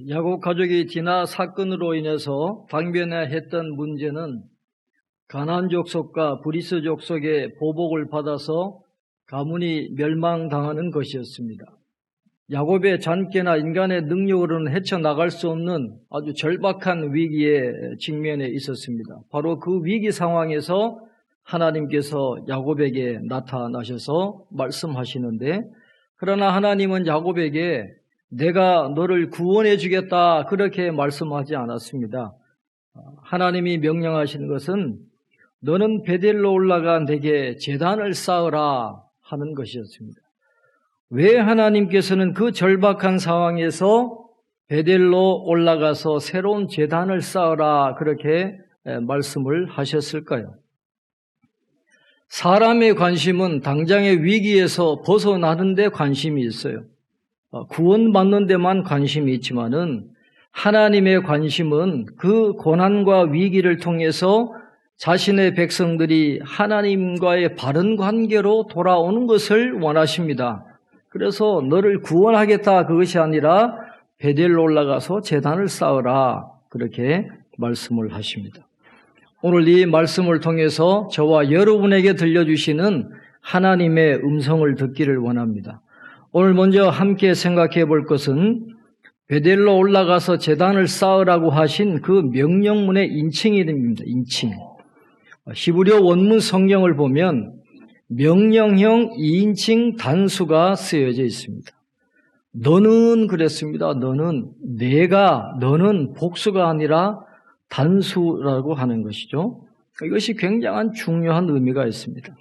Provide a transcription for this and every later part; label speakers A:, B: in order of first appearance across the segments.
A: 야곱 가족이 디나 사건으로 인해서 당면해야 했던 문제는 가나안 족속과 브리스 족속의 보복을 받아서 가문이 멸망당하는 것이었습니다. 야곱의 잔꾀나 인간의 능력으로는 헤쳐나갈 수 없는 아주 절박한 위기에 직면해 있었습니다. 바로 그 위기 상황에서 하나님께서 야곱에게 나타나셔서 말씀하시는데, 그러나 하나님은 야곱에게 내가 너를 구원해 주겠다 그렇게 말씀하지 않았습니다. 하나님이 명령하시는 것은 너는 베델로 올라가 내게 제단을 쌓으라 하는 것이었습니다. 왜 하나님께서는 그 절박한 상황에서 베델로 올라가서 새로운 제단을 쌓으라 그렇게 말씀을 하셨을까요? 사람의 관심은 당장의 위기에서 벗어나는 데 관심이 있어요. 구원받는 데만 관심이 있지만은 하나님의 관심은 그 고난과 위기를 통해서 자신의 백성들이 하나님과의 바른 관계로 돌아오는 것을 원하십니다. 그래서 너를 구원하겠다 그것이 아니라 베델로 올라가서 제단을 쌓으라 그렇게 말씀을 하십니다. 오늘 이 말씀을 통해서 저와 여러분에게 들려주시는 하나님의 음성을 듣기를 원합니다. 오늘 먼저 함께 생각해 볼 것은 베델로 올라가서 제단을 쌓으라고 하신 그 명령문의 인칭이 됩니다. 인칭. 히브리어 원문 성경을 보면 명령형 2인칭 단수가 쓰여져 있습니다. 너는 그랬습니다. 너는, 내가, 너는 복수가 아니라 단수라고 하는 것이죠. 이것이 굉장한 중요한 의미가 있습니다.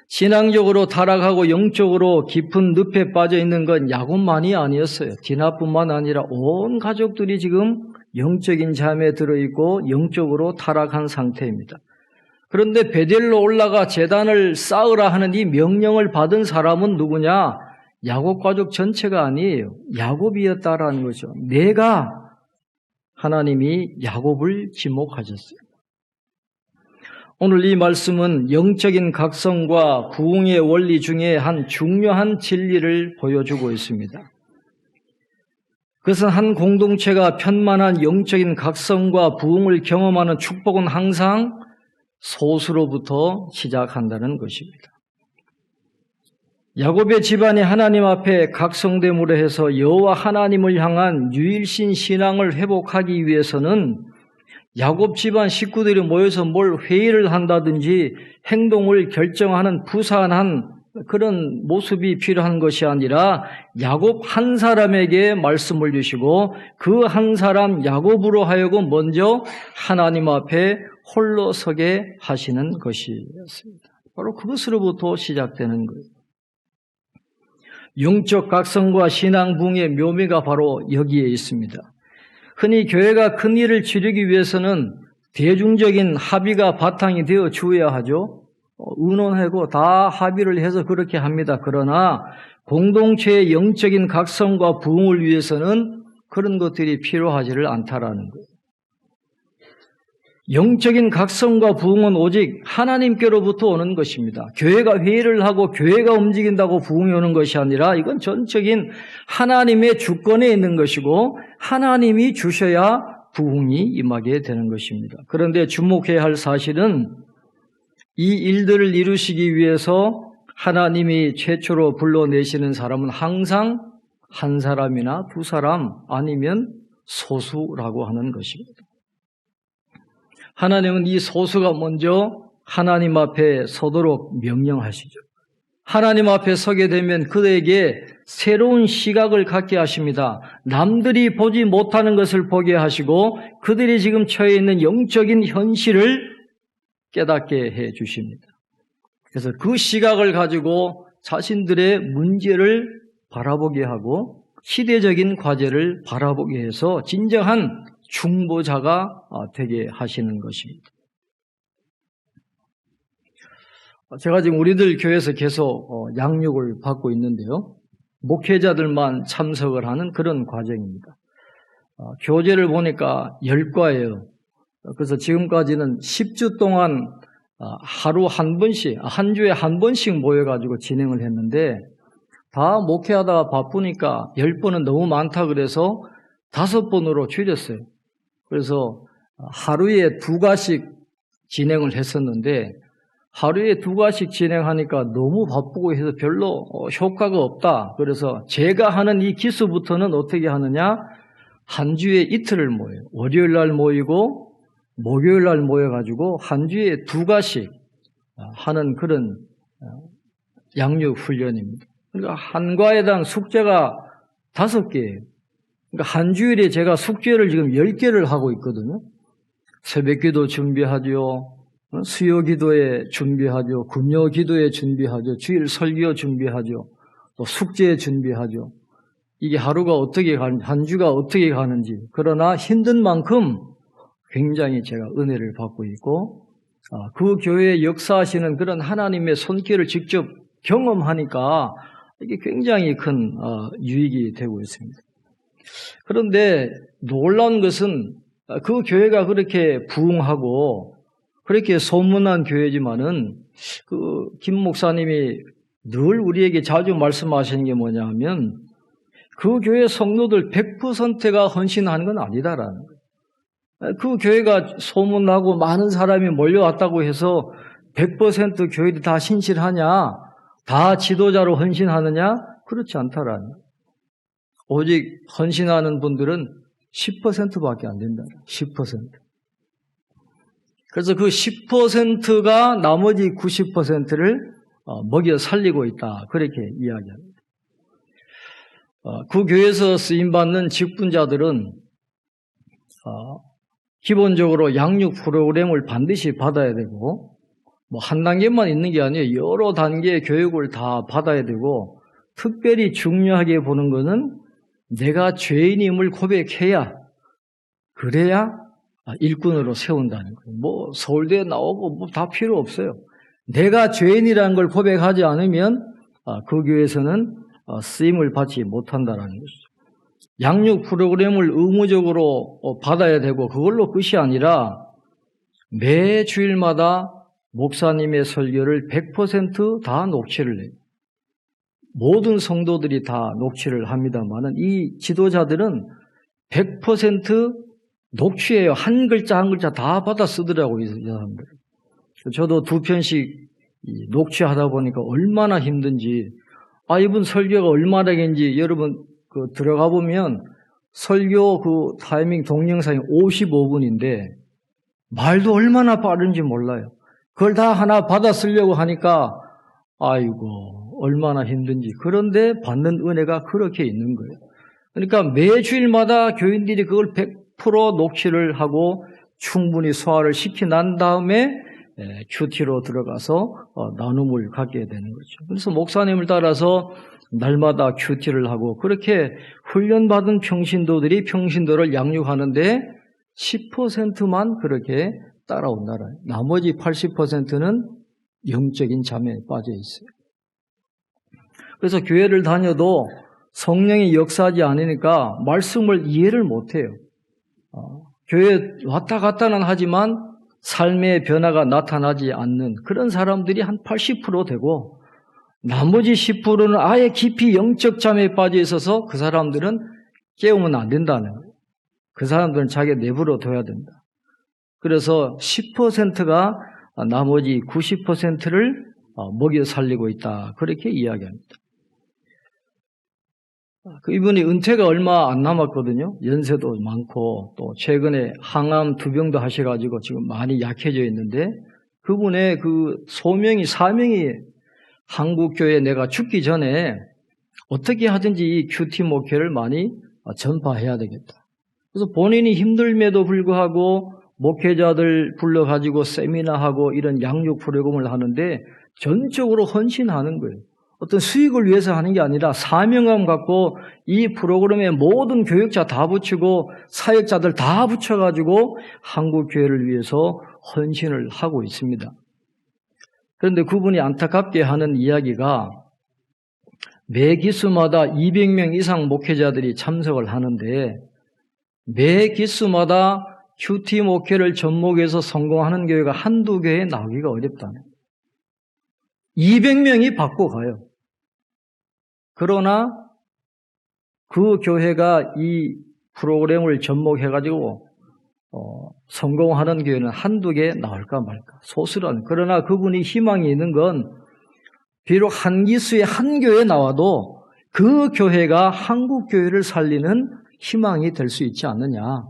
A: 신앙적으로 타락하고 영적으로 깊은 늪에 빠져 있는 건 야곱만이 아니었어요. 디나뿐만 아니라 온 가족들이 지금 영적인 잠에 들어있고 영적으로 타락한 상태입니다. 그런데 베델로 올라가 제단을 쌓으라 하는 이 명령을 받은 사람은 누구냐? 야곱 가족 전체가 아니에요. 야곱이었다라는 거죠. 내가, 하나님이 야곱을 지목하셨어요. 오늘 이 말씀은 영적인 각성과 부흥의 원리 중에 한 중요한 진리를 보여주고 있습니다. 그것은 한 공동체가 편만한 영적인 각성과 부흥을 경험하는 축복은 항상 소수로부터 시작한다는 것입니다. 야곱의 집안이 하나님 앞에 각성됨으로 해서 여호와 하나님을 향한 유일신 신앙을 회복하기 위해서는 야곱 집안 식구들이 모여서 뭘 회의를 한다든지 행동을 결정하는 부산한 그런 모습이 필요한 것이 아니라 야곱 한 사람에게 말씀을 주시고 그 한 사람 야곱으로 하여금 먼저 하나님 앞에 홀로 서게 하시는 것이었습니다. 바로 그것으로부터 시작되는 거예요. 영적 각성과 신앙 부흥의 묘미가 바로 여기에 있습니다. 흔히 교회가 큰 일을 치르기 위해서는 대중적인 합의가 바탕이 되어 주어야 하죠. 의논하고 다 합의를 해서 그렇게 합니다. 그러나 공동체의 영적인 각성과 부흥을 위해서는 그런 것들이 필요하지를 않다라는 거예요. 영적인 각성과 부흥은 오직 하나님께로부터 오는 것입니다. 교회가 회의를 하고 교회가 움직인다고 부흥이 오는 것이 아니라 이건 전적인 하나님의 주권에 있는 것이고 하나님이 주셔야 부흥이 임하게 되는 것입니다. 그런데 주목해야 할 사실은 이 일들을 이루시기 위해서 하나님이 최초로 불러내시는 사람은 항상 한 사람이나 두 사람 아니면 소수라고 하는 것입니다. 하나님은 이 소수가 먼저 하나님 앞에 서도록 명령하시죠. 하나님 앞에 서게 되면 그들에게 새로운 시각을 갖게 하십니다. 남들이 보지 못하는 것을 보게 하시고 그들이 지금 처해 있는 영적인 현실을 깨닫게 해 주십니다. 그래서 그 시각을 가지고 자신들의 문제를 바라보게 하고 시대적인 과제를 바라보게 해서 진정한 중보자가 되게 하시는 것입니다. 제가 지금 우리들 교회에서 계속 양육을 받고 있는데요. 목회자들만 참석을 하는 그런 과정입니다. 교재를 보니까 10과예요. 그래서 지금까지는 10주 동안 하루 한 번씩, 한 주에 한 번씩 모여가지고 진행을 했는데 다 목회하다가 바쁘니까 10번은 너무 많다 그래서 5번으로 줄였어요. 그래서 하루에 2가씩 진행을 했었는데 하루에 2가씩 진행하니까 너무 바쁘고 해서 별로 효과가 없다. 그래서 제가 하는 이 기수부터는 어떻게 하느냐? 한 주에 이틀을 모여요. 월요일 날 모이고 목요일 날 모여가지고 한 주에 2가씩 하는 그런 양육 훈련입니다. 그러니까 한 과에당 숙제가 5개예요. 그러니까 한 주일에 제가 숙제를 지금 10개를 하고 있거든요. 새벽 기도 준비하죠. 수요 기도에 준비하죠. 금요 기도에 준비하죠. 주일 설교 준비하죠. 또 숙제 준비하죠. 이게 하루가 어떻게 가는지, 한 주가 어떻게 가는지. 그러나 힘든 만큼 굉장히 제가 은혜를 받고 있고, 그 교회에 역사하시는 그런 하나님의 손길을 직접 경험하니까 이게 굉장히 큰 유익이 되고 있습니다. 그런데 놀라운 것은 그 교회가 그렇게 부흥하고 그렇게 소문난 교회지만은 그 김 목사님이 늘 우리에게 자주 말씀하시는 게 뭐냐 하면 그 교회 성도들 100%가 헌신하는 건 아니다라는 거예요. 그 교회가 소문나고 많은 사람이 몰려왔다고 해서 100% 교회들이 다 신실하냐? 다 지도자로 헌신하느냐? 그렇지 않다라는 거예요. 오직 헌신하는 분들은 10%밖에 안 된다. 10%. 그래서 그 10%가 나머지 90%를 먹여 살리고 있다. 그렇게 이야기합니다. 그 교회에서 쓰임받는 직분자들은 기본적으로 양육 프로그램을 반드시 받아야 되고 뭐 한 단계만 있는 게 아니에요. 여러 단계의 교육을 다 받아야 되고 특별히 중요하게 보는 것은 내가 죄인임을 고백해야 그래야 일꾼으로 세운다는 거예요. 뭐 서울대에 나오고 뭐 다 필요 없어요. 내가 죄인이라는 걸 고백하지 않으면 그 교회에서는 쓰임을 받지 못한다는 것이죠. 양육 프로그램을 의무적으로 받아야 되고 그걸로 끝이 아니라 매 주일마다 목사님의 설교를 100% 녹취를 해요. 모든 성도들이 다 녹취를 합니다만은 이 지도자들은 100% 녹취해요. 한 글자 한 글자 다 받아 쓰더라고요, 이 사람들. 저도 2편씩 녹취하다 보니까 얼마나 힘든지, 이분 설교가 얼마나 긴지 여러분 들어가 보면 설교 그 타이밍 동영상이 55분인데 말도 얼마나 빠른지 몰라요. 그걸 다 하나 받아 쓰려고 하니까 아이고 얼마나 힘든지. 그런데 받는 은혜가 그렇게 있는 거예요. 그러니까 매 주일마다 교인들이 그걸 100% 녹취를 하고 충분히 소화를 시키 난 다음에 큐티로 들어가서 나눔을 갖게 되는 거죠. 그래서 목사님을 따라서 날마다 큐티를 하고 그렇게 훈련받은 평신도들이 평신도를 양육하는데 10%만 그렇게 따라온다라. 나머지 80%는 영적인 잠에 빠져 있어요. 그래서 교회를 다녀도 성령이 역사하지 않으니까 말씀을 이해를 못해요. 교회 왔다 갔다는 하지만 삶의 변화가 나타나지 않는 그런 사람들이 한 80% 되고 나머지 10%는 아예 깊이 영적 잠에 빠져 있어서 그 사람들은 깨우면 안 된다는 거예요. 그 사람들은 자기 내버려 둬야 된다. 그래서 10%가 나머지 90%를 먹여 살리고 있다. 그렇게 이야기합니다. 이분이 은퇴가 얼마 안 남았거든요. 연세도 많고 또 최근에 항암 2병도 하셔가지고 지금 많이 약해져 있는데 그분의 그 사명이 한국교회 내가 죽기 전에 어떻게 하든지 이 큐티 목회를 많이 전파해야 되겠다. 그래서 본인이 힘들면도 불구하고 목회자들 불러가지고 세미나하고 이런 양육 프로그램을 하는데 전적으로 헌신하는 거예요. 어떤 수익을 위해서 하는 게 아니라 사명감 갖고 이 프로그램에 모든 교육자 다 붙이고 사역자들 다 붙여가지고 한국교회를 위해서 헌신을 하고 있습니다. 그런데 그분이 안타깝게 하는 이야기가 매 기수마다 200명 이상 목회자들이 참석을 하는데 매 기수마다 큐티 목회를 접목해서 성공하는 교회가 한두 교회에 나오기가 어렵다는 200명이 받고 가요. 그러나 그 교회가 이 프로그램을 접목해가지고 성공하는 교회는 한두 개 나올까 말까. 소수란. 그러나 그분이 희망이 있는 건 비록 한 기수의 한 교회에 나와도 그 교회가 한국 교회를 살리는 희망이 될 수 있지 않느냐.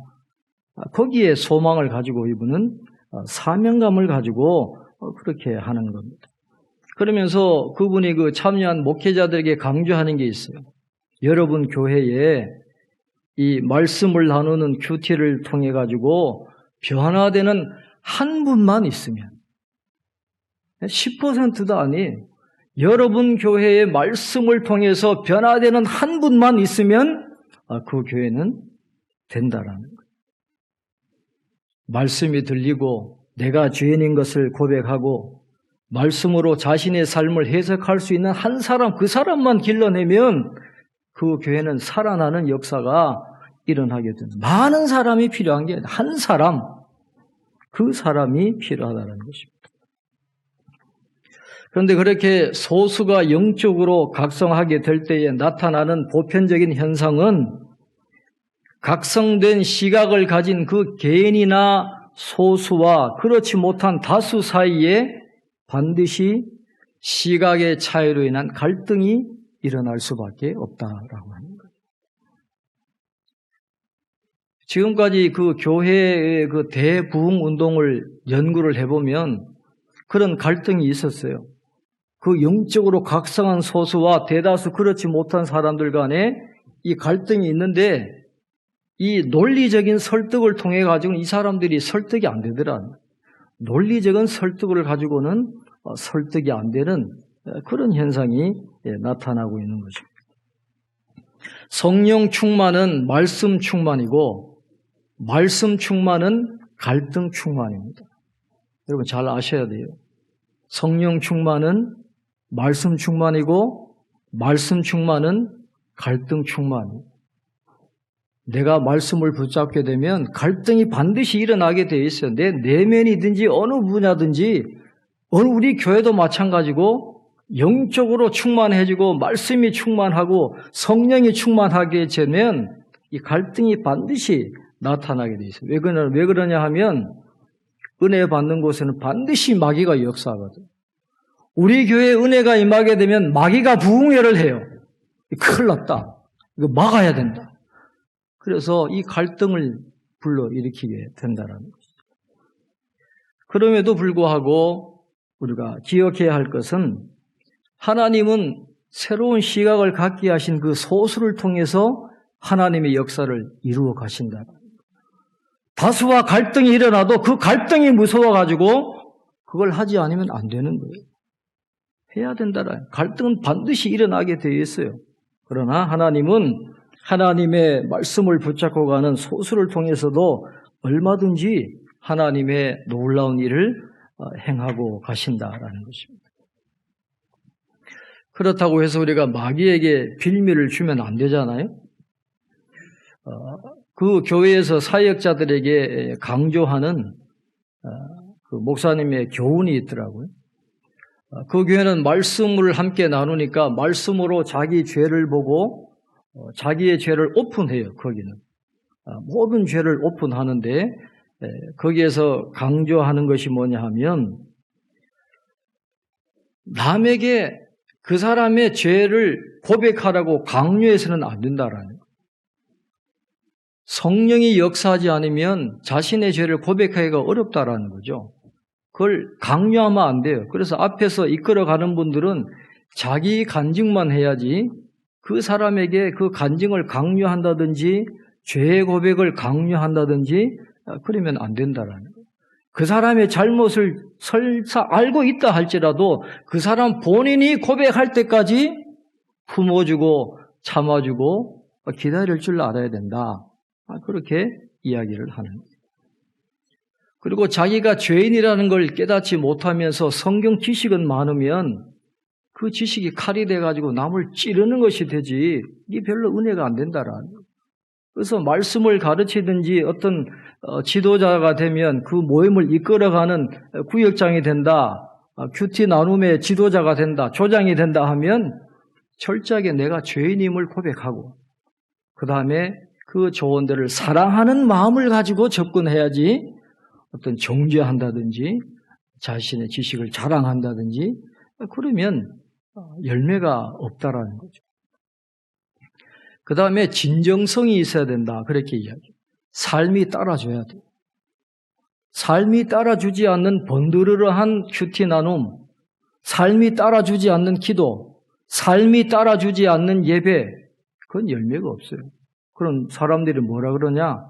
A: 거기에 소망을 가지고 이분은 사명감을 가지고 그렇게 하는 겁니다. 그러면서 그분이 그 참여한 목회자들에게 강조하는 게 있어요. 여러분 교회에 이 말씀을 나누는 큐티를 통해 가지고 변화되는 한 분만 있으면 10%도 아니에요. 여러분 교회의 말씀을 통해서 변화되는 한 분만 있으면 그 교회는 된다라는 거예요. 말씀이 들리고 내가 죄인인 것을 고백하고 말씀으로 자신의 삶을 해석할 수 있는 한 사람, 그 사람만 길러내면 그 교회는 살아나는 역사가 일어나게 됩니다. 많은 사람이 필요한 게 아니라 한 사람, 그 사람이 필요하다는 것입니다. 그런데 그렇게 소수가 영적으로 각성하게 될 때에 나타나는 보편적인 현상은 각성된 시각을 가진 그 개인이나 소수와 그렇지 못한 다수 사이에 반드시 시각의 차이로 인한 갈등이 일어날 수밖에 없다라고 하는 거예요. 지금까지 그 교회의 그 대부흥 운동을 연구를 해보면 그런 갈등이 있었어요. 그 영적으로 각성한 소수와 대다수 그렇지 못한 사람들 간에 이 갈등이 있는데 이 논리적인 설득을 통해 가지고는 이 사람들이 설득이 안 되더라. 논리적인 설득을 가지고는 설득이 안 되는 그런 현상이 나타나고 있는 것입니다. 성령 충만은 말씀 충만이고 말씀 충만은 갈등 충만입니다. 여러분 잘 아셔야 돼요. 성령 충만은 말씀 충만이고 말씀 충만은 갈등 충만이에요. 내가 말씀을 붙잡게 되면 갈등이 반드시 일어나게 되어 있어요. 내 내면이든지 어느 분야든지 우리 교회도 마찬가지고 영적으로 충만해지고 말씀이 충만하고 성령이 충만하게 되면 이 갈등이 반드시 나타나게 되어 있어요. 왜 그러냐 하면 은혜 받는 곳에는 반드시 마귀가 역사하거든요. 우리 교회에 은혜가 임하게 되면 마귀가 부흥회를 해요. 큰일 났다. 이거 막아야 된다. 그래서 이 갈등을 불러일으키게 된다는 것이죠. 그럼에도 불구하고 우리가 기억해야 할 것은 하나님은 새로운 시각을 갖게 하신 그 소수를 통해서 하나님의 역사를 이루어 가신다. 다수와 갈등이 일어나도 그 갈등이 무서워가지고 그걸 하지 않으면 안 되는 거예요. 해야 된다라. 갈등은 반드시 일어나게 되어 있어요. 그러나 하나님은 하나님의 말씀을 붙잡고 가는 소수를 통해서도 얼마든지 하나님의 놀라운 일을 행하고 가신다라는 것입니다. 그렇다고 해서 우리가 마귀에게 빌미를 주면 안 되잖아요. 그 교회에서 사역자들에게 강조하는 그 목사님의 교훈이 있더라고요. 그 교회는 말씀을 함께 나누니까 말씀으로 자기 죄를 보고 자기의 죄를 오픈해요. 거기는 모든 죄를 오픈하는데 거기에서 강조하는 것이 뭐냐 하면 남에게 그 사람의 죄를 고백하라고 강요해서는 안 된다라는 거예요. 성령이 역사하지 않으면 자신의 죄를 고백하기가 어렵다라는 거죠. 그걸 강요하면 안 돼요. 그래서 앞에서 이끌어가는 분들은 자기 간증만 해야지 그 사람에게 그 간증을 강요한다든지 죄의 고백을 강요한다든지 그러면 안 된다라는 거예요. 그 사람의 잘못을 설사 알고 있다 할지라도 그 사람 본인이 고백할 때까지 품어주고 참아주고 기다릴 줄 알아야 된다. 그렇게 이야기를 하는 거예요. 그리고 자기가 죄인이라는 걸 깨닫지 못하면서 성경 지식은 많으면 그 지식이 칼이 돼가지고 남을 찌르는 것이 되지 이게 별로 은혜가 안 된다라는 거예요. 그래서 말씀을 가르치든지 어떤 지도자가 되면 그 모임을 이끌어가는 구역장이 된다, 큐티 나눔의 지도자가 된다, 조장이 된다 하면 철저하게 내가 죄인임을 고백하고 그 다음에 그 조언들을 사랑하는 마음을 가지고 접근해야지 어떤 정죄한다든지 자신의 지식을 자랑한다든지 그러면 열매가 없다라는 거죠. 그 다음에 진정성이 있어야 된다. 그렇게 이야기해요. 삶이 따라줘야 돼요. 삶이 따라주지 않는 번드르르한 큐티 나눔, 삶이 따라주지 않는 기도, 삶이 따라주지 않는 예배, 그건 열매가 없어요. 그럼 사람들이 뭐라 그러냐?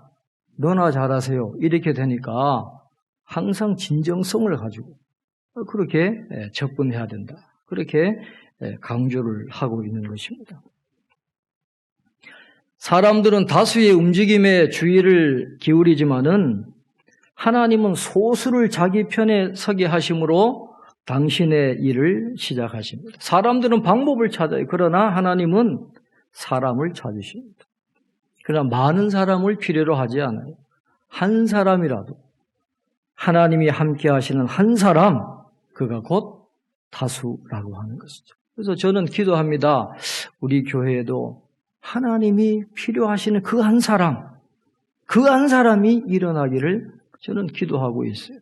A: 너나 잘하세요. 이렇게 되니까 항상 진정성을 가지고 그렇게 접근해야 된다. 그렇게 강조를 하고 있는 것입니다. 사람들은 다수의 움직임에 주의를 기울이지만은 하나님은 소수를 자기 편에 서게 하심으로 당신의 일을 시작하십니다. 사람들은 방법을 찾아요. 그러나 하나님은 사람을 찾으십니다. 그러나 많은 사람을 필요로 하지 않아요. 한 사람이라도 하나님이 함께 하시는 한 사람, 그가 곧 다수라고 하는 것이죠. 그래서 저는 기도합니다. 우리 교회에도 하나님이 필요하시는 그 한 사람, 그 한 사람이 일어나기를 저는 기도하고 있어요.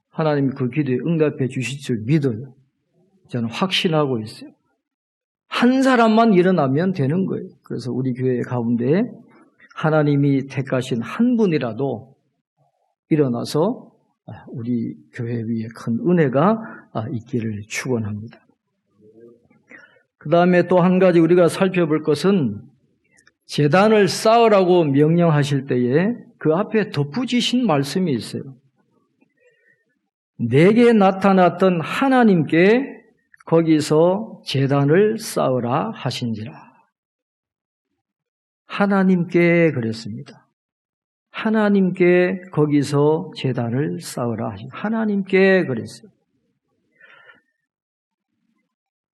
A: 하나님이 그 기도에 응답해 주실 줄 믿어요. 저는 확신하고 있어요. 한 사람만 일어나면 되는 거예요. 그래서 우리 교회 가운데 하나님이 택하신 한 분이라도 일어나서 우리 교회 위에 큰 은혜가 있기를 축원합니다. 그 다음에 또 한 가지 우리가 살펴볼 것은 제단을 쌓으라고 명령하실 때에 그 앞에 덧붙이신 말씀이 있어요. 내게 나타났던 하나님께 거기서 제단을 쌓으라 하신지라. 하나님께 그랬습니다. 하나님께 거기서 제단을 쌓으라 하신 하나님께 그랬어요.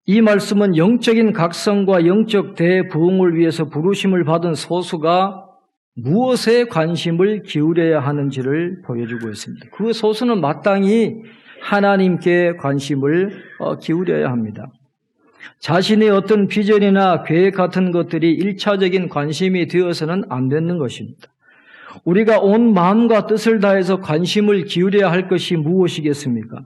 A: 이 말씀은 영적인 각성과 영적 대부흥을 위해서 부르심을 받은 소수가 무엇에 관심을 기울여야 하는지를 보여주고 있습니다. 그 소수는 마땅히 하나님께 관심을 기울여야 합니다. 자신의 어떤 비전이나 계획 같은 것들이 일차적인 관심이 되어서는 안 되는 것입니다. 우리가 온 마음과 뜻을 다해서 관심을 기울여야 할 것이 무엇이겠습니까?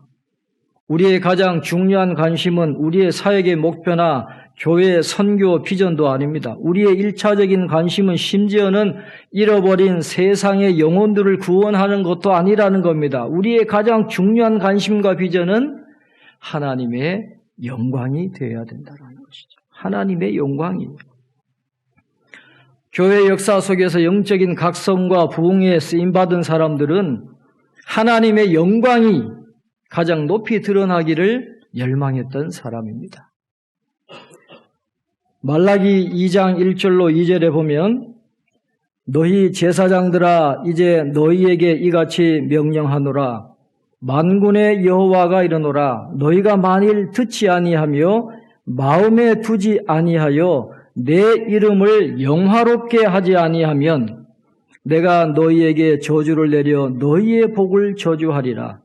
A: 우리의 가장 중요한 관심은 우리의 사역의 목표나 교회의 선교 비전도 아닙니다. 우리의 일차적인 관심은 심지어는 잃어버린 세상의 영혼들을 구원하는 것도 아니라는 겁니다. 우리의 가장 중요한 관심과 비전은 하나님의 영광이 되어야 된다는 것이죠. 하나님의 영광이에요. 교회 역사 속에서 영적인 각성과 부흥에 쓰임받은 사람들은 하나님의 영광이 가장 높이 드러나기를 열망했던 사람입니다. 말라기 2장 1절로 2절에 보면 너희 제사장들아 이제 너희에게 이같이 명령하노라. 만군의 여호와가 이르노라. 너희가 만일 듣지 아니하며 마음에 두지 아니하여 내 이름을 영화롭게 하지 아니하면 내가 너희에게 저주를 내려 너희의 복을 저주하리라.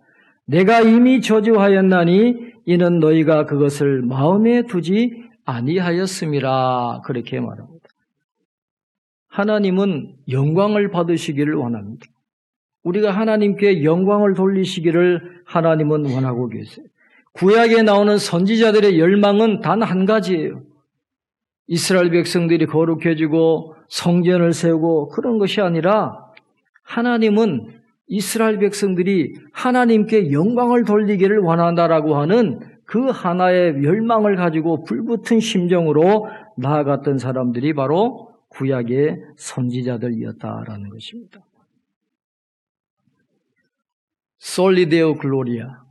A: 내가 이미 저주하였나니 이는 너희가 그것을 마음에 두지 아니하였음이라. 그렇게 말합니다. 하나님은 영광을 받으시기를 원합니다. 우리가 하나님께 영광을 돌리시기를 하나님은 원하고 계세요. 구약에 나오는 선지자들의 열망은 단 한 가지예요. 이스라엘 백성들이 거룩해지고 성전을 세우고 그런 것이 아니라 하나님은 이스라엘 백성들이 하나님께 영광을 돌리기를 원한다라고 하는 그 하나의 열망을 가지고 불붙은 심정으로 나아갔던 사람들이 바로 구약의 선지자들이었다라는 것입니다. 솔리데오 글로리아.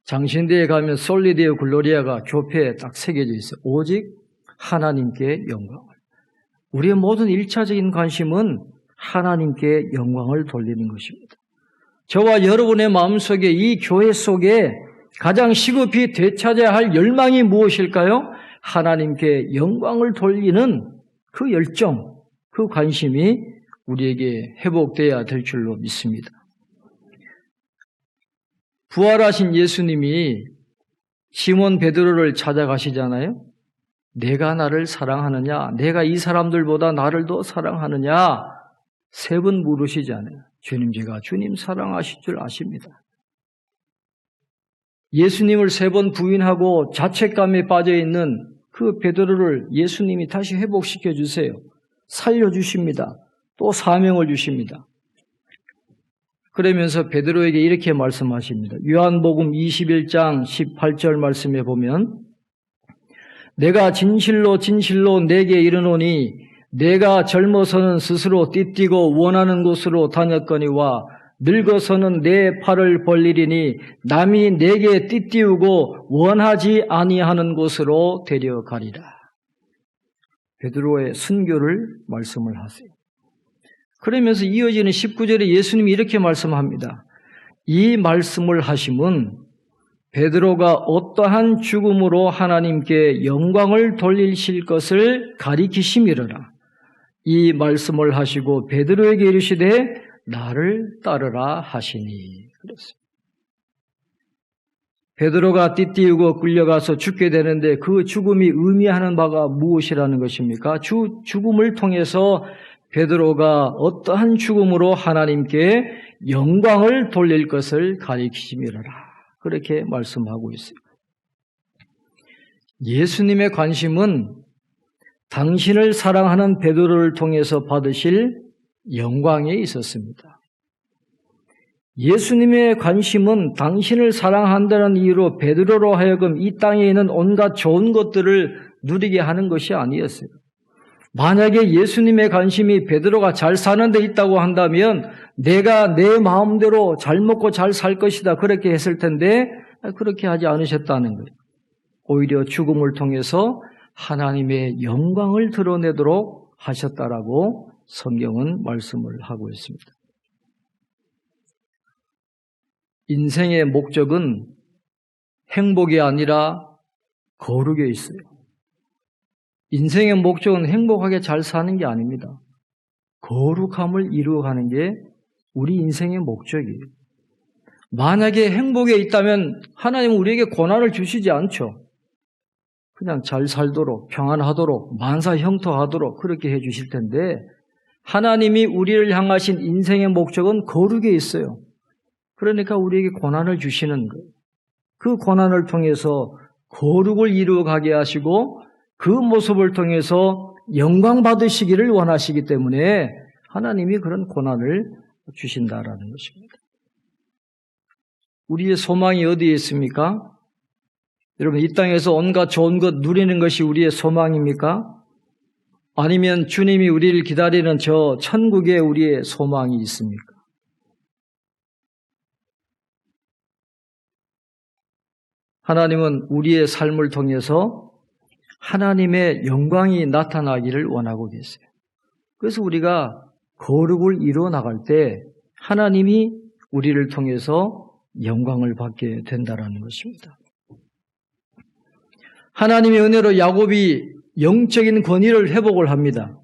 A: 장신대에 가면 솔리데오 글로리아가 교패에 딱 새겨져 있어요. 오직 하나님께 영광을. 우리의 모든 일차적인 관심은 하나님께 영광을 돌리는 것입니다. 저와 여러분의 마음속에 이 교회 속에 가장 시급히 되찾아야 할 열망이 무엇일까요? 하나님께 영광을 돌리는 그 열정, 그 관심이 우리에게 회복되어야 될 줄로 믿습니다. 부활하신 예수님이 시몬 베드로를 찾아가시잖아요. 내가 나를 사랑하느냐? 내가 이 사람들보다 나를 더 사랑하느냐? 3번 물으시잖아요. 주님, 제가 주님 사랑하실 줄 아십니다. 예수님을 3번 부인하고 자책감에 빠져있는 그 베드로를 예수님이 다시 회복시켜 주세요. 살려주십니다. 또 사명을 주십니다. 그러면서 베드로에게 이렇게 말씀하십니다. 요한복음 21장 18절 말씀에 보면 내가 진실로 진실로 내게 이르노니 내가 젊어서는 스스로 띠뛰고 원하는 곳으로 다녔거니와 늙어서는 내 팔을 벌리리니 남이 내게 띠띠우고 원하지 아니하는 곳으로 데려가리라. 베드로의 순교를 말씀을 하세요. 그러면서 이어지는 19절에 예수님이 이렇게 말씀합니다. 이 말씀을 하심은 베드로가 어떠한 죽음으로 하나님께 영광을 돌리실 것을 가리키심이로라. 이 말씀을 하시고 베드로에게 이르시되 나를 따르라 하시니. 그랬어요. 베드로가 띠띠우고 끌려가서 죽게 되는데 그 죽음이 의미하는 바가 무엇이라는 것입니까? 죽음을 통해서 베드로가 어떠한 죽음으로 하나님께 영광을 돌릴 것을 가리키심이로라. 그렇게 말씀하고 있어요. 예수님의 관심은 당신을 사랑하는 베드로를 통해서 받으실 영광에 있었습니다. 예수님의 관심은 당신을 사랑한다는 이유로 베드로로 하여금 이 땅에 있는 온갖 좋은 것들을 누리게 하는 것이 아니었어요. 만약에 예수님의 관심이 베드로가 잘 사는 데 있다고 한다면 내가 내 마음대로 잘 먹고 잘 살 것이다 그렇게 했을 텐데 그렇게 하지 않으셨다는 거예요. 오히려 죽음을 통해서 하나님의 영광을 드러내도록 하셨다라고 성경은 말씀을 하고 있습니다. 인생의 목적은 행복이 아니라 거룩에 있어요. 인생의 목적은 행복하게 잘 사는 게 아닙니다. 거룩함을 이루어가는 게 우리 인생의 목적이에요. 만약에 행복에 있다면 하나님은 우리에게 고난을 주시지 않죠. 그냥 잘 살도록, 평안하도록, 만사형통하도록 그렇게 해 주실 텐데 하나님이 우리를 향하신 인생의 목적은 거룩에 있어요. 그러니까 우리에게 고난을 주시는 거예요. 그 고난을 통해서 거룩을 이루어가게 하시고 그 모습을 통해서 영광 받으시기를 원하시기 때문에 하나님이 그런 고난을 주신다라는 것입니다. 우리의 소망이 어디에 있습니까? 여러분, 이 땅에서 온갖 좋은 것 누리는 것이 우리의 소망입니까? 아니면 주님이 우리를 기다리는 저 천국에 우리의 소망이 있습니까? 하나님은 우리의 삶을 통해서 하나님의 영광이 나타나기를 원하고 계세요. 그래서 우리가 거룩을 이루어 나갈 때 하나님이 우리를 통해서 영광을 받게 된다는 것입니다. 하나님의 은혜로 야곱이 영적인 권위를 회복을 합니다.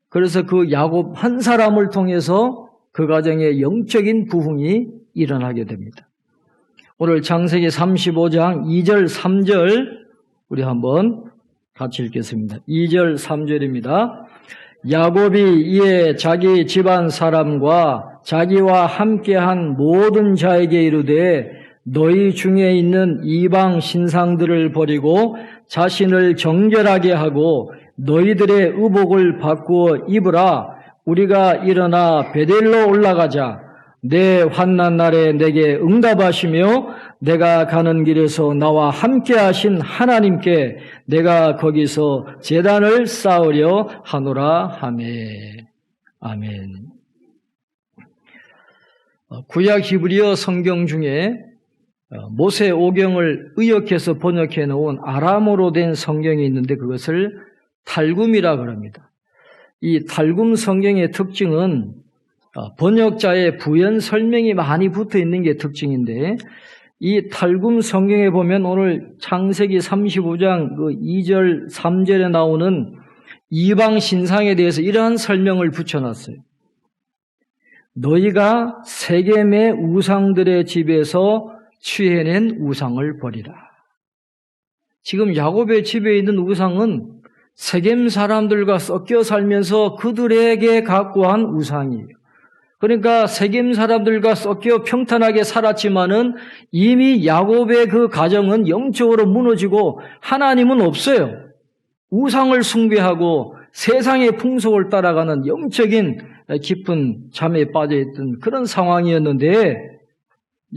A: 그래서 그 야곱 한 사람을 통해서 그 가정에 영적인 부흥이 일어나게 됩니다. 오늘 창세기 35장 2절 3절 우리 한번 같이 읽겠습니다. 2절 3절입니다. 야곱이 이에 자기 집안 사람과 자기와 함께한 모든 자에게 이르되 너희 중에 있는 이방 신상들을 버리고 자신을 정결하게 하고 너희들의 의복을 바꾸어 입으라. 우리가 일어나 베델로 올라가자. 내 환난 날에 내게 응답하시며 내가 가는 길에서 나와 함께 하신 하나님께 내가 거기서 제단을 쌓으려 하노라 하매. 아멘. 구약 히브리어 성경 중에 모세 오경을 의역해서 번역해 놓은 아람어로 된 성경이 있는데 그것을 탈굼이라 그럽니다. 이 탈굼 성경의 특징은 번역자의 부연 설명이 많이 붙어 있는 게 특징인데 이 탈굼 성경에 보면 오늘 창세기 35장 2절 3절에 나오는 이방 신상에 대해서 이러한 설명을 붙여놨어요. 너희가 세겜의 우상들의 집에서 취해낸 우상을 버리라. 지금 야곱의 집에 있는 우상은 세겜 사람들과 섞여 살면서 그들에게 갖고 한 우상이에요. 그러니까 세겜 사람들과 섞여 평탄하게 살았지만은 이미 야곱의 그 가정은 영적으로 무너지고 하나님은 없어요. 우상을 숭배하고 세상의 풍속을 따라가는 영적인 깊은 잠에 빠져있던 그런 상황이었는데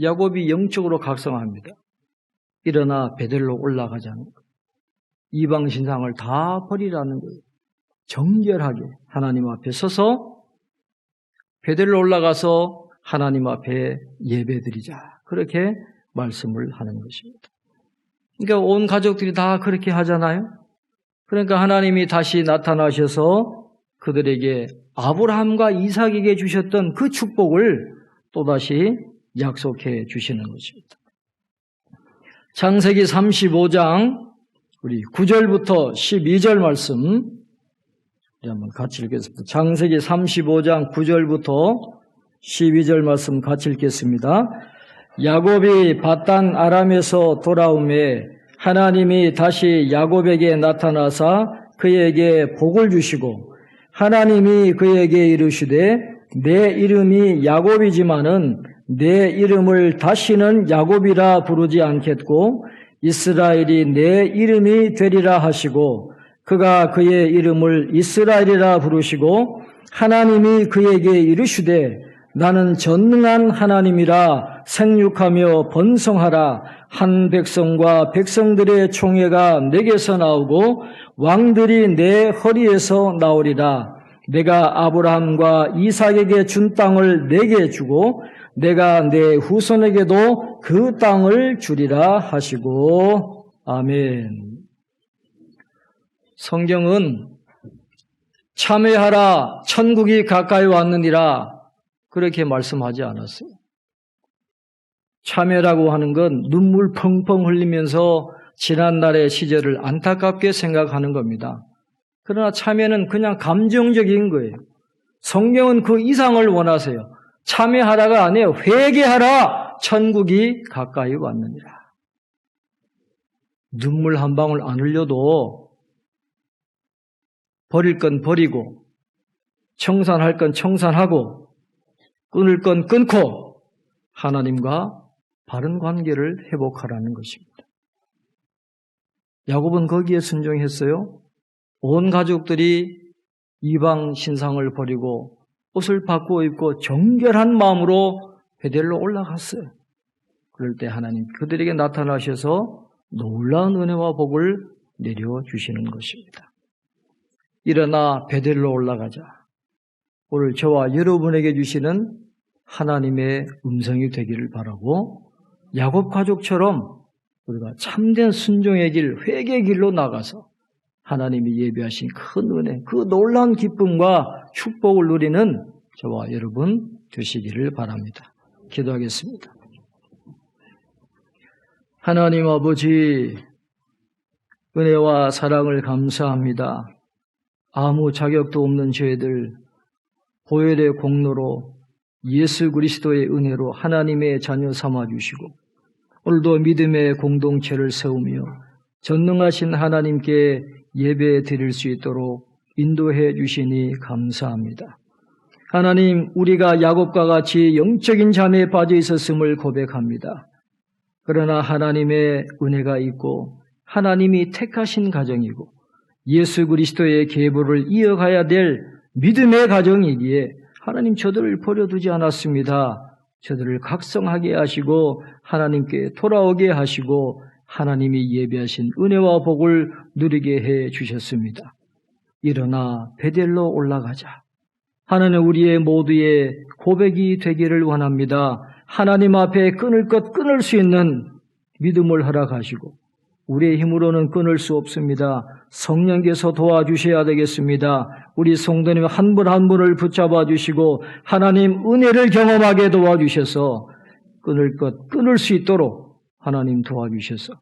A: 야곱이 영적으로 각성합니다. 일어나 베델로 올라가자는 거예요. 이방 신상을 다 버리라는 거예요. 정결하게 하나님 앞에 서서 베델로 올라가서 하나님 앞에 예배드리자. 그렇게 말씀을 하는 것입니다. 그러니까 온 가족들이 다 그렇게 하잖아요. 그러니까 하나님이 다시 나타나셔서 그들에게 아브라함과 이삭에게 주셨던 그 축복을 또다시 약속해 주시는 것입니다. 창세기 35장 우리 9절부터 12절 말씀 한번 같이 읽겠습니다. 창세기 35장 9절부터 12절 말씀 같이 읽겠습니다. 야곱이 밧단 아람에서 돌아오매 하나님이 다시 야곱에게 나타나사 그에게 복을 주시고 하나님이 그에게 이르시되 내 이름이 야곱이지만은 내 이름을 다시는 야곱이라 부르지 않겠고 이스라엘이 내 이름이 되리라 하시고 그가 그의 이름을 이스라엘이라 부르시고 하나님이 그에게 이르시되 나는 전능한 하나님이라 생육하며 번성하라 한 백성과 백성들의 총회가 내게서 나오고 왕들이 내 허리에서 나오리라 내가 아브라함과 이삭에게 준 땅을 내게 주고 내가 내 후손에게도 그 땅을 주리라 하시고 아멘. 성경은 참회하라 천국이 가까이 왔느니라 그렇게 말씀하지 않았어요. 참회라고 하는 건 눈물 펑펑 흘리면서 지난날의 시절을 안타깝게 생각하는 겁니다. 그러나 참회는 그냥 감정적인 거예요. 성경은 그 이상을 원하세요. 참회하라가 아니에요. 회개하라 천국이 가까이 왔느니라. 눈물 한 방울 안 흘려도 버릴 건 버리고 청산할 건 청산하고 끊을 건 끊고 하나님과 바른 관계를 회복하라는 것입니다. 야곱은 거기에 순종했어요. 온 가족들이 이방 신상을 버리고 옷을 바꾸어 입고 정결한 마음으로 베델로 올라갔어요. 그럴 때 하나님 그들에게 나타나셔서 놀라운 은혜와 복을 내려주시는 것입니다. 일어나 베델로 올라가자. 오늘 저와 여러분에게 주시는 하나님의 음성이 되기를 바라고 야곱 가족처럼 우리가 참된 순종의 길, 회개의 길로 나가서 하나님이 예비하신 큰 은혜, 그 놀라운 기쁨과 축복을 누리는 저와 여러분 되시기를 바랍니다. 기도하겠습니다. 하나님 아버지, 은혜와 사랑을 감사합니다. 아무 자격도 없는 저희들 보혈의 공로로 예수 그리스도의 은혜로 하나님의 자녀 삼아주시고 오늘도 믿음의 공동체를 세우며 전능하신 하나님께 예배 드릴 수 있도록 인도해 주시니 감사합니다. 하나님, 우리가 야곱과 같이 영적인 잠에 빠져 있었음을 고백합니다. 그러나 하나님의 은혜가 있고 하나님이 택하신 가정이고 예수 그리스도의 계보를 이어가야 될 믿음의 가정이기에 하나님 저들을 버려두지 않았습니다. 저들을 각성하게 하시고 하나님께 돌아오게 하시고 하나님이 예비하신 은혜와 복을 누리게 해 주셨습니다. 일어나 베델로 올라가자. 하나님 우리의 모두의 고백이 되기를 원합니다. 하나님 앞에 끊을 것 끊을 수 있는 믿음을 허락하시고 우리의 힘으로는 끊을 수 없습니다. 성령께서 도와주셔야 되겠습니다. 우리 성도님 한 분 한 분을 붙잡아 주시고 하나님 은혜를 경험하게 도와주셔서 끊을 것 끊을 수 있도록 하나님 도와주셔서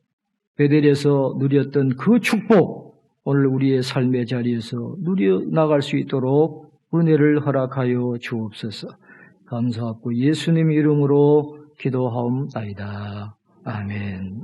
A: 베델에서 누렸던 그 축복 오늘 우리의 삶의 자리에서 누려나갈 수 있도록 은혜를 허락하여 주옵소서. 감사하고 예수님 이름으로 기도하옵나이다. 아멘.